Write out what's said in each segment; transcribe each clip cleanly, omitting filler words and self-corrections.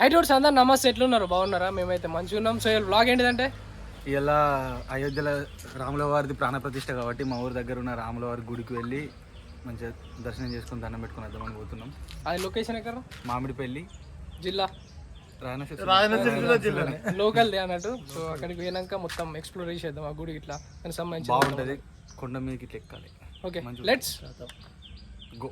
హైటోర్స్ అందరు నమస్తే, ఎట్లున్నారు? బాగున్నారా? మేమైతే మంచిగా ఉన్నాం. సో వ్లాగ్ ఏంటిదంటే, ఇలా అయోధ్యలో రాముల వారిది ప్రాణప్రతిష్ఠ కాబట్టి మా ఊరి దగ్గర ఉన్న రాముల వారి గుడికి వెళ్ళి మంచిగా దర్శనం చేసుకుని దండం పెట్టుకుని వద్దామని పోతున్నాం. అది లొకేషన్ ఎక్కడ? మామిడిపల్లి జిల్లా, రాయలసీమ జిల్లా, లోకల్ అన్నట్టు. సో అక్కడికి పోయినాక మొత్తం ఎక్స్ప్లోర్ చేసేద్దాం ఆ గుడికి. ఇట్లా దానికి సంబంధించి బాగుంటుంది. కొండ మీదకి ఇట్లా ఎక్కాలి. Okay, let's go.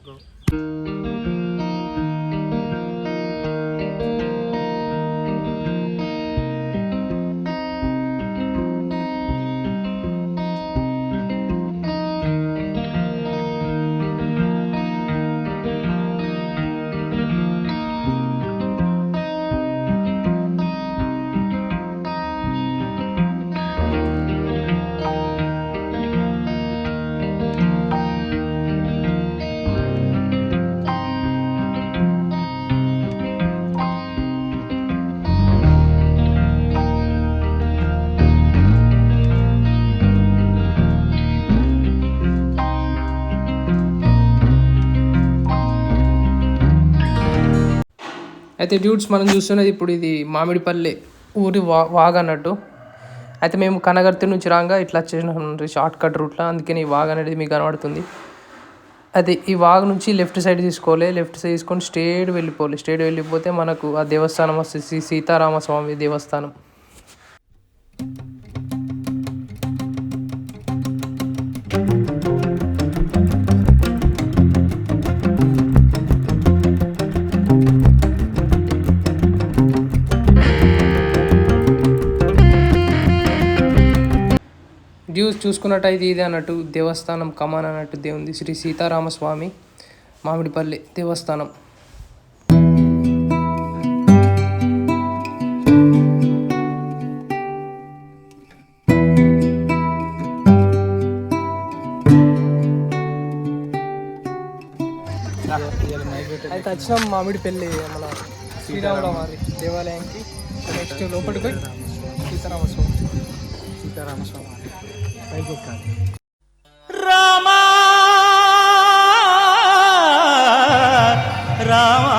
అయితే డ్యూట్స్ మనం చూస్తున్నది ఇప్పుడు ఇది మామిడిపల్లి ఊరి వాగ్ అన్నట్టు. అయితే మేము కనగర్తి నుంచి రాగా ఇట్లా వచ్చేసినాం షార్ట్ కట్ రూట్లో, అందుకని ఈ వాగ్ అనేది మీకు కనబడుతుంది. అయితే ఈ వాగ్ నుంచి లెఫ్ట్ సైడ్ తీసుకోవాలి, లెఫ్ట్ సైడ్ తీసుకొని స్ట్రేట్ వెళ్ళిపోవాలి. స్ట్రేట్ వెళ్ళిపోతే మనకు ఆ దేవస్థానం వస్తుంది, శ్రీ సీతారామస్వామి దేవస్థానం. డ్యూస్ చూసుకున్నట్టయితే ఇది అన్నట్టు దేవస్థానం కమాన్ అన్నట్టు దేవుంది, శ్రీ సీతారామస్వామి మామిడిపల్లి దేవస్థానం. అయితే వచ్చినాం మామిడిపల్లి మన శ్రీరాముల వారి దేవాలయానికి. నెక్స్ట్ లోపలికి పోయి సీతారామస్వామి రామా రామా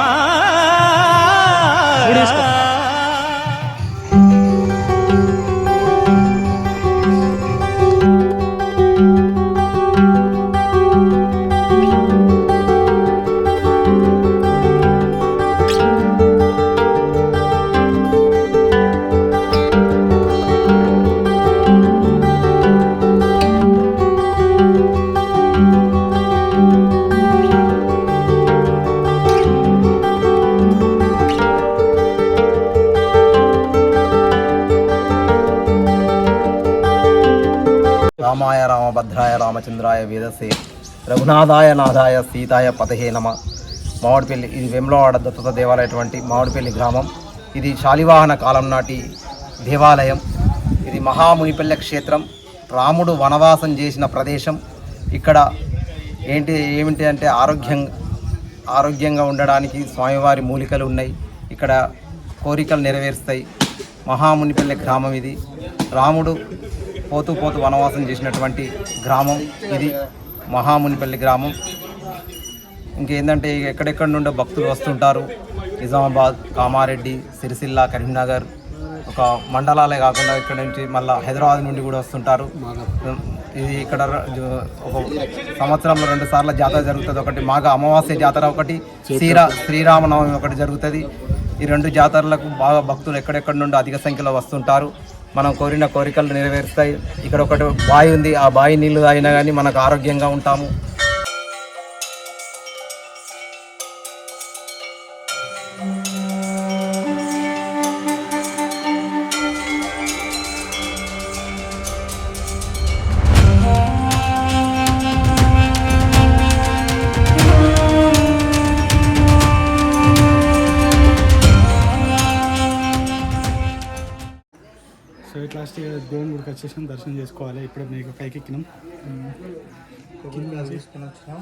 రామాయ రామభద్రాయ రామచంద్రాయ వేదసే రఘునాథాయ నాథాయ సీతాయ పతహే నమ. మామిడిపల్లి ఇది వేములవాడ దత్తత దేవాలయటువంటి మామిడిపల్లి గ్రామం. ఇది శాలివాహన కాలం నాటి దేవాలయం. ఇది మహామునిపల్లె క్షేత్రం. రాముడు వనవాసం చేసిన ప్రదేశం. ఇక్కడ ఏమిటి అంటే ఆరోగ్యంగా ఉండడానికి స్వామివారి మూలికలు ఉన్నాయి. ఇక్కడ కోరికలు నెరవేరుస్తాయి. మహామునిపల్లె గ్రామం ఇది. రాముడు పోతూ వనవాసం చేసినటువంటి గ్రామం ఇది మహామునిపల్లి గ్రామం. ఇంకేంటంటే ఎక్కడెక్కడి నుండో భక్తులు వస్తుంటారు. నిజామాబాద్, కామారెడ్డి, సిరిసిల్ల, కరీంనగర్ ఒక మండలాలే కాకుండా ఇక్కడ నుంచి మళ్ళీ హైదరాబాద్ నుండి కూడా వస్తుంటారు. ఇది ఇక్కడ ఒక సంవత్సరంలో 2 సార్లు జాతర జరుగుతుంది. ఒకటి మాఘ అమావాస్య జాతర, ఒకటి శ్రీరామనవమి ఒకటి జరుగుతుంది. ఈ 2 జాతరలకు బాగా భక్తులు ఎక్కడెక్కడి నుండి అధిక సంఖ్యలో వస్తుంటారు. మనం కోరిన కోరికలు నెరవేరుస్తాయి. ఇక్కడ ఒకటి బావి ఉంది. ఆ బావి నీళ్లు తాగినా కానీ మనకు ఆరోగ్యంగా ఉంటాము. సో ఇట్లా దేవుని గుడికి వచ్చేసినాం, దర్శనం చేసుకోవాలి. ఇప్పుడు మీకు పైకి ఎక్కినాం, కింద తీసుకొని వచ్చినాం.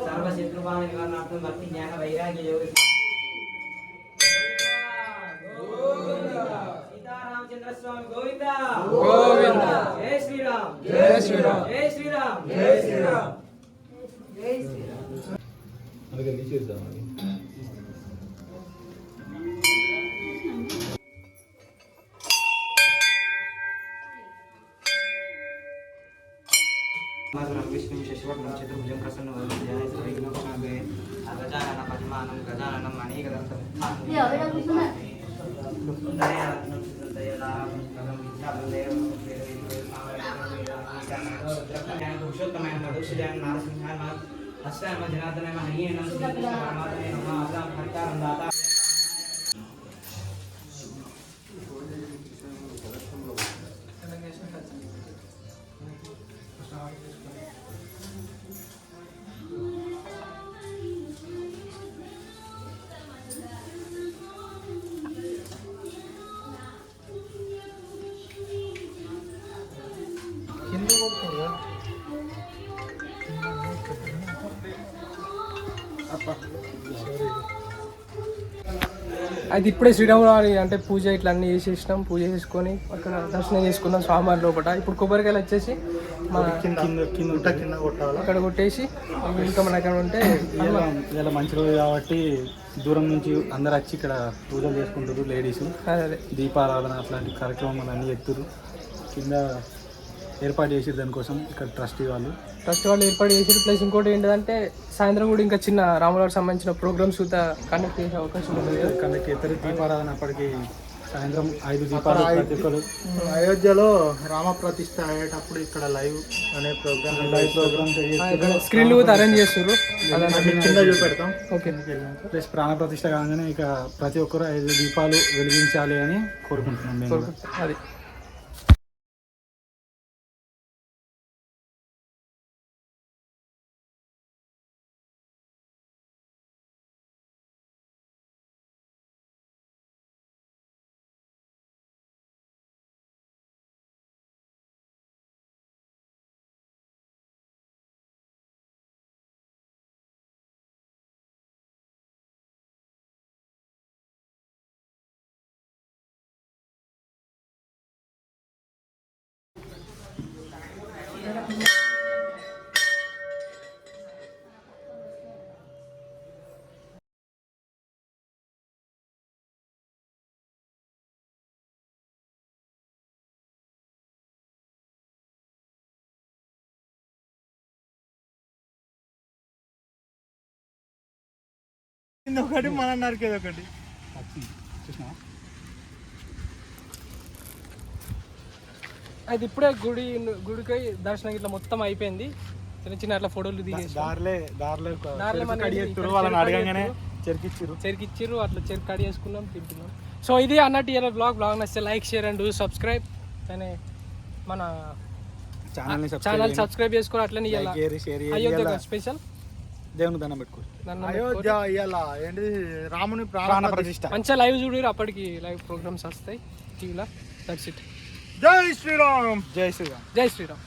సర్వశత్రుభావ నివారణార్థం భక్తి జ్ఞాన వైరాగ్య యోగ సీతారామచంద్ర స్వామి గోవింద గోవింద. జై శ్రీరామ్ జై శ్రీరామ్. జై శ్రీరామ్ జై శ్రీరామ్. జై శ్రీరామ్. విష్ణు శశివర్ణం చతుర్భుజం ప్రసన్నవదనం ధ్యాయేత్ విఘ్నోపశాంతయే గజానన పద్మానం గజాననం అనేకదంతం పురుషోత్తమైన మధుసూదన నారసింహాయ అష్టామ జనార్దనాయ హరియేణ శ్రీకృష్ణ పరమాత్మనే నమః ఆదాం హరికారం దాత అది ఇప్పుడే శ్రీరాములు అంటే పూజ ఇట్లా అన్నీ చేసేసినాం. పూజ చేసుకొని అక్కడ దర్శనం చేసుకున్నాం స్వామివారి లోపల. ఇప్పుడు కొబ్బరికాయలు వచ్చేసి మన అక్కడ కొట్టేసి ఇంకా మన అక్కడ ఉంటే ఇలా మంచి రోజు కాబట్టి దూరం నుంచి అందరు వచ్చి ఇక్కడ పూజలు చేసుకుంటారు. లేడీస్ అదే దీపారాధన అట్లాంటి కార్యక్రమాలు అన్నీ ఎత్తురు. కింద ఏర్పాటు చేసి దానికోసం ఇక్కడ ట్రస్టీ వాళ్ళు ఏర్పాటు చేసి. ప్లస్ ఇంకోటి ఏంటంటే సాయంత్రం కూడా ఇంకా చిన్న రాములవారికి సంబంధించిన ప్రోగ్రామ్స్ కూడా కండక్ట్ చేసే అవకాశం ఉంటుంది. కండక్ట్ చేస్తారు. దీపారాధన అప్పటికి సాయంత్రం 5 దీపాలు ప్రతి ఒక్కరు. అయోధ్యలో రామ ప్రతిష్ఠ అయ్యేటప్పుడు ఇక్కడ లైవ్ అనే ప్రోగ్రామ్ స్క్రీన్లు కూడా అరేంజ్ చేస్తారు. కింద చూపెడతాం. ఓకే. ప్లస్ ప్రాణ ప్రతిష్ఠ కాగానే ఇక ప్రతి ఒక్కరు 5 దీపాలు వెలిగించాలి అని కోరుకుంటున్నాం మేము కూడా. అది ఒకటి మన నరికేది ఒకటి. అది ఇప్పుడే గుడికి దర్శనం ఇట్లా మొత్తం అయిపోయింది. చిన్న చిన్న అట్లా ఫోటోలు దిగేసి వాళ్ళని అడగంగానే చెరికిచ్చిర్రు. అట్లా చెరుకు కడి చేసుకున్నాం, తింటున్నాం. సో ఇది అన్నట్టు ఇలా బ్లాగ్ నచ్చితే లైక్, షేర్ అండ్ సబ్స్క్రైబ్. అనే మన ఛానల్ సబ్స్క్రైబ్ చేసుకొని అట్లనే అయోధ్య స్పెషల్ దేవుని దండం పెట్టుకోరు. అయోధ్య ఇయ్యాల ఏంటి రాముని ప్రాణ ప్రతిష్ఠ. మంచిగా లైవ్ చూడరు. అప్పటికి లైవ్ ప్రోగ్రామ్స్ వస్తాయి టీవీలో. That's it. జై శ్రీరామ్. జై శ్రీరామ్. జై శ్రీరామ్.